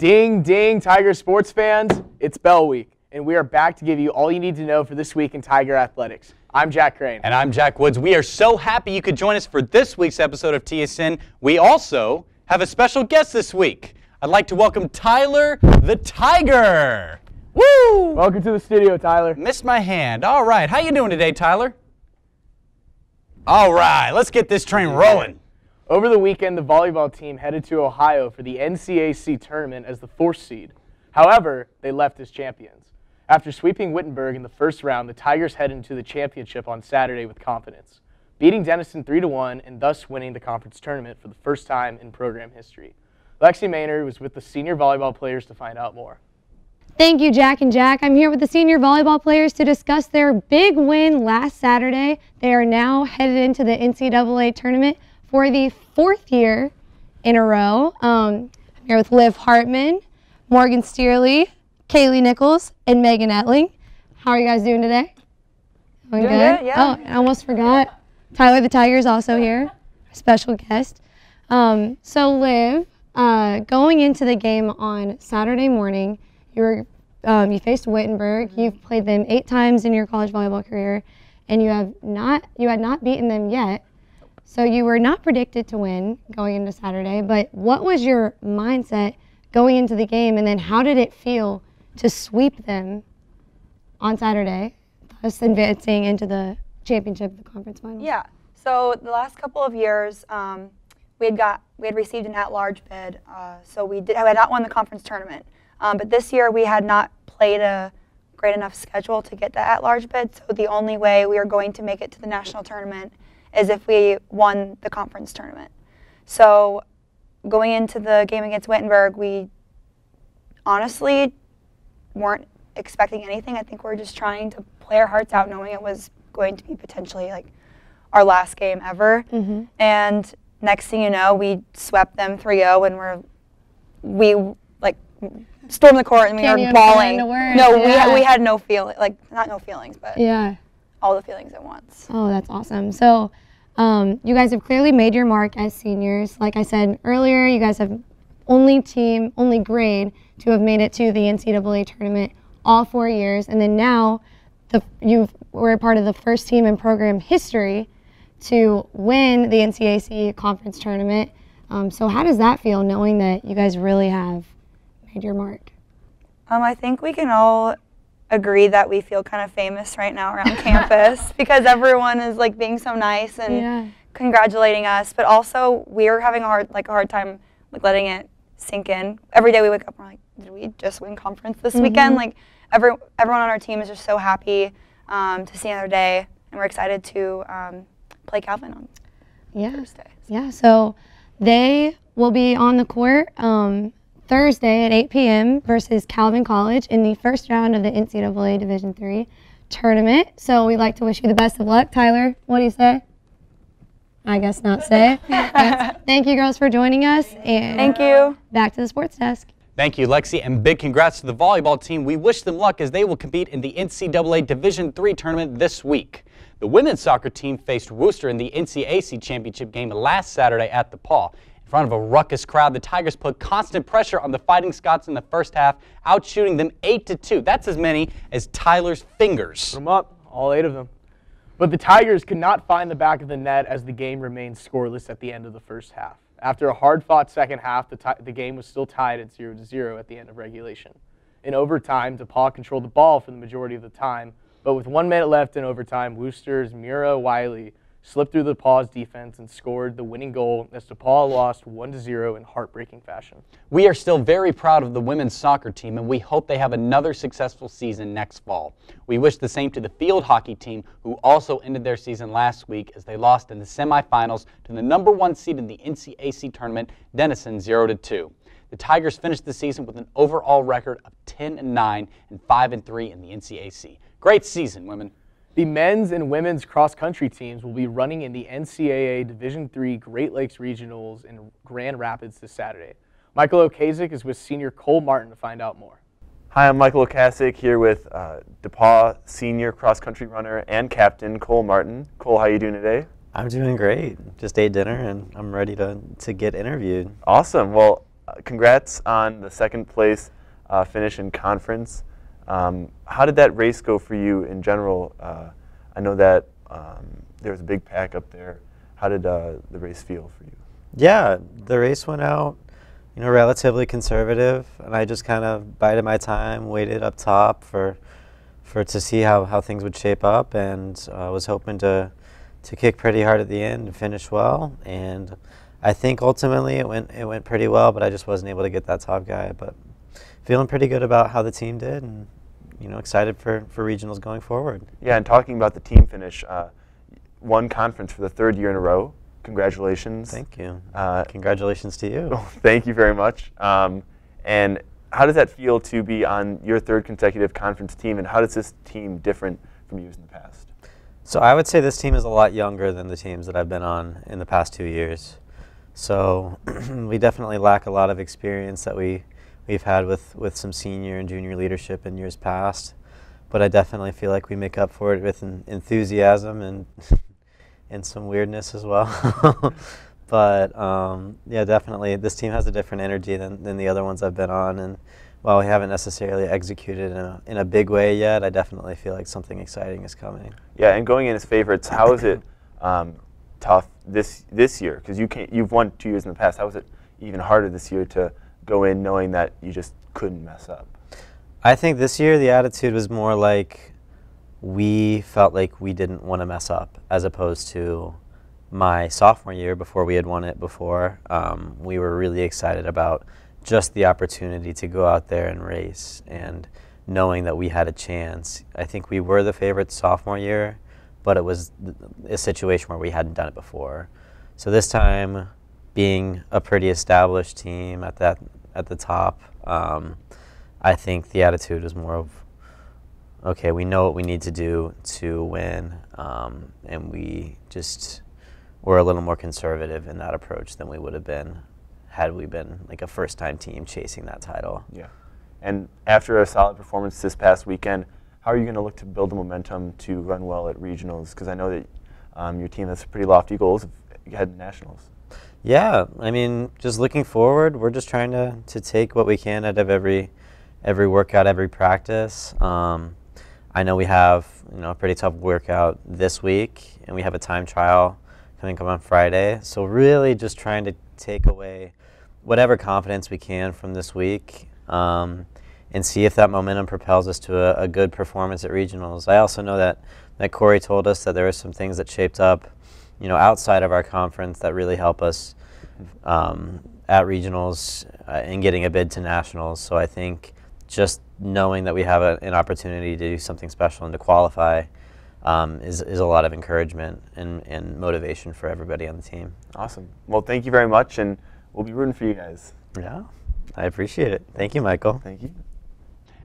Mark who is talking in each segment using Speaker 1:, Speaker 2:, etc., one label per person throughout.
Speaker 1: Ding, ding, Tiger sports fans. It's Bell Week, and we are back to give you all you need to know for this week in Tiger athletics. I'm Jack Crain.
Speaker 2: And I'm Jack Woods. We are so happy you could join us for this week's episode of TSN. We also have a special guest this week. I'd like to welcome Tyler the Tiger. Woo!
Speaker 1: Welcome to the studio, Tyler.
Speaker 2: Missed my hand. All right. How you doing today, Tyler? All right. Let's get this train rolling.
Speaker 1: Over the weekend, the volleyball team headed to Ohio for the NCAC tournament as the 4th seed. However, they left as champions. After sweeping Wittenberg in the first round, the Tigers head into the championship on Saturday with confidence, beating Denison 3-1 and thus winning the conference tournament for the first time in program history. Lexie Manor was with the senior volleyball players to find out more.
Speaker 3: Thank you, Jack and Jack. I'm here with the senior volleyball players to discuss their big win last Saturday. They are now headed into the NCAA tournament for the 4th year in a row. I'm here with Liv Hartman, Morgan Stearley, Kaylee Nichols, and Meghan Etling. How are you guys doing today? Doing good?
Speaker 4: Yeah.
Speaker 3: Oh, I almost forgot. Tyler the Tiger is also here, a special guest. So Liv, going into the game on Saturday morning, you faced Wittenberg. You've played them 8 times in your college volleyball career, and you had not beaten them yet. So you were not predicted to win going into Saturday, but what was your mindset going into the game, and then how did it feel to sweep them on Saturday, thus advancing into the championship of the conference finals?
Speaker 4: Yeah. So the last couple of years, we had received an at-large bid, so we had not won the conference tournament. But this year we had not played a great enough schedule to get the at-large bid. So the only way we are going to make it to the national tournament is if we won the conference tournament. So going into the game against Wittenberg, we honestly weren't expecting anything. I think we're just trying to play our hearts out, knowing it was going to be potentially like our last game ever.
Speaker 3: Mm-hmm.
Speaker 4: And next thing you know, we swept them 3-0, and we like stormed the court and we were bawling. No,
Speaker 3: yeah.
Speaker 4: we had no feeling, like not no feelings, but
Speaker 3: yeah,
Speaker 4: all the feelings at once.
Speaker 3: Oh, that's awesome. So you guys have clearly made your mark as seniors. Like I said earlier, you guys have only grade to have made it to the NCAA tournament all 4 years, and then now you were a part of the first team in program history to win the NCAC conference tournament. So how does that feel, knowing that you guys really have made your mark?
Speaker 4: I think we can all agree that we feel kind of famous right now around campus because everyone is like being so nice and congratulating us, but also we're having a hard time like letting it sink in. Every day we wake up and we're like, did we just win conference this weekend? Like everyone on our team is just so happy to see another day, and we're excited to play Calvin on Thursday.
Speaker 3: Yeah, so they will be on the court Thursday at 8 p.m. versus Calvin College in the first round of the NCAA Division III tournament. So we'd like to wish you the best of luck. Tyler, what do you say? I guess not say. Thank you, girls, for joining us. And
Speaker 4: thank you.
Speaker 3: Back to the sports desk.
Speaker 2: Thank you, Lexie, and big congrats to the volleyball team. We wish them luck as they will compete in the NCAA Division III tournament this week. The women's soccer team faced Worcester in the NCAC championship game last Saturday at DePauw. In front of a ruckus crowd, the Tigers put constant pressure on the Fighting Scots in the first half, outshooting them 8-2. That's as many as Tyler's fingers.
Speaker 1: Put them up, all 8 of them. But the Tigers could not find the back of the net as the game remained scoreless at the end of the first half. After a hard-fought second half, the game was still tied at 0-0 at the end of regulation. In overtime, DePauw controlled the ball for the majority of the time, but with 1 minute left in overtime, Worcester's Mira Wiley slipped through DePauw's defense and scored the winning goal as DePauw lost 1-0 in heartbreaking fashion.
Speaker 2: We are still very proud of the women's soccer team, and we hope they have another successful season next fall. We wish the same to the field hockey team, who also ended their season last week as they lost in the semifinals to the #1 seed in the NCAC tournament, Denison, 0-2. The Tigers finished the season with an overall record of 10-9 and 5-3 in the NCAC. Great season, women.
Speaker 1: The men's and women's cross-country teams will be running in the NCAA Division III Great Lakes Regionals in Grand Rapids this Saturday. Michael Ocasek is with senior Cole Martin to find out more.
Speaker 5: Hi, I'm Michael Ocasek here with DePauw senior cross-country runner and captain Cole Martin. Cole, how are you doing today?
Speaker 6: I'm doing great. Just ate dinner and I'm ready to get interviewed.
Speaker 5: Awesome. Well, congrats on the second place finish in conference. How did that race go for you in general? I know that there was a big pack up there. How did the race feel for you?
Speaker 6: Yeah, the race went out, relatively conservative, and I just kind of bided my time, waited up top to see how things would shape up, and was hoping to kick pretty hard at the end and finish well. And I think ultimately it went pretty well, but I just wasn't able to get that top guy. But feeling pretty good about how the team did, and excited for regionals going forward.
Speaker 5: Yeah, and talking about the team finish, won conference for the third year in a row. Congratulations.
Speaker 6: Thank you. Congratulations to you.
Speaker 5: Thank you very much. And how does that feel to be on your third consecutive conference team, and how does this team different from years in the past?
Speaker 6: So I would say this team is a lot younger than the teams that I've been on in the past 2 years. So we definitely lack a lot of experience that we've had with some senior and junior leadership in years past. But I definitely feel like we make up for it with enthusiasm and and some weirdness as well. But yeah, definitely this team has a different energy than the other ones I've been on. And while we haven't necessarily executed in a big way yet, I definitely feel like something exciting is coming.
Speaker 5: Yeah, and going in as favorites, how is it tough this year? Because you've won 2 years in the past. How is it even harder this year to go in knowing that you just couldn't mess up?
Speaker 6: I think this year the attitude was more like we felt like we didn't want to mess up, as opposed to my sophomore year before we had won it before. We were really excited about just the opportunity to go out there and race, and knowing that we had a chance. I think we were the favorites sophomore year, but it was a situation where we hadn't done it before. So this time, being a pretty established team at the top, I think the attitude was more of, okay, we know what we need to do to win, and we just were a little more conservative in that approach than we would have been had we been like a first-time team chasing that title.
Speaker 5: Yeah. And after a solid performance this past weekend, how are you going to look to build the momentum to run well at regionals? Because I know that your team has pretty lofty goals ahead in nationals.
Speaker 6: Yeah, I mean, just looking forward, we're just trying to take what we can out of every workout, every practice. I know we have a pretty tough workout this week, and we have a time trial coming up on Friday. So really just trying to take away whatever confidence we can from this week, and see if that momentum propels us to a good performance at regionals. I also know that Corey told us that there are some things that shaped up, outside of our conference that really help us at regionals in getting a bid to nationals. So I think just knowing that we have an opportunity to do something special and to qualify is a lot of encouragement and motivation for everybody on the team.
Speaker 5: Awesome. Well, thank you very much, and we'll be rooting for you guys.
Speaker 6: Yeah, I appreciate it. Thank you, Michael.
Speaker 5: Thank you.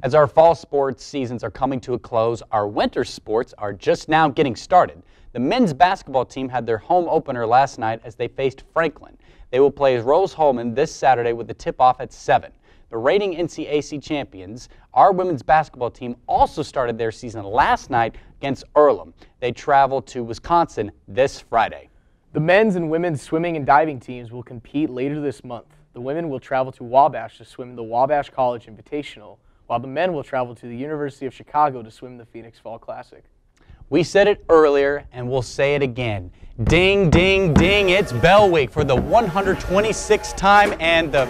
Speaker 2: As our fall sports seasons are coming to a close, our winter sports are just now getting started. The men's basketball team had their home opener last night as they faced Franklin. They will play Rose-Hulman this Saturday with the tip-off at 7. The reigning NCAA champions, our women's basketball team, also started their season last night against Earlham. They travel to Wisconsin this Friday.
Speaker 1: The men's and women's swimming and diving teams will compete later this month. The women will travel to Wabash to swim the Wabash College Invitational, while the men will travel to the University of Chicago to swim the Phoenix Fall Classic.
Speaker 2: We said it earlier, and we'll say it again. Ding, ding, ding, it's bell week for the 126th time, and the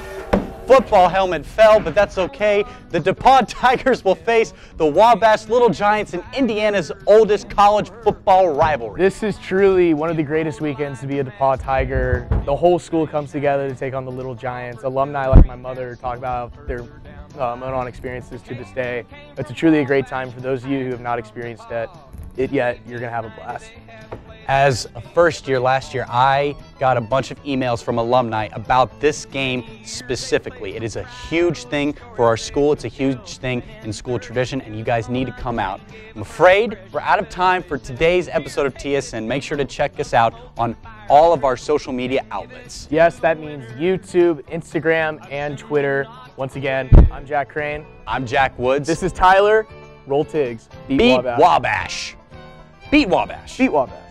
Speaker 2: football helmet fell, but that's okay. The DePauw Tigers will face the Wabash Little Giants in Indiana's oldest college football rivalry.
Speaker 1: This is truly one of the greatest weekends to be a DePauw Tiger. The whole school comes together to take on the Little Giants. Alumni like my mother talk about their Monon experiences to this day. It's truly a great time for those of you who have not experienced it yet. You're going to have a blast.
Speaker 2: As a first year last year, I got a bunch of emails from alumni about this game specifically. It is a huge thing for our school. It's a huge thing in school tradition, and you guys need to come out. I'm afraid we're out of time for today's episode of TSN. Make sure to check us out on all of our social media outlets.
Speaker 1: Yes, that means YouTube, Instagram, and Twitter. Once again, I'm Jack Crain.
Speaker 2: I'm Jack Woods.
Speaker 1: This is Tyler. Roll TIGS.
Speaker 2: Beat Wabash. Beat Wabash.
Speaker 1: Beat Wabash.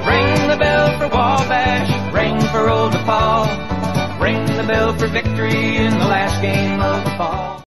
Speaker 7: Ring the bell for Wabash, ring for old DePauw, ring the bell for for victory in the last game of the fall.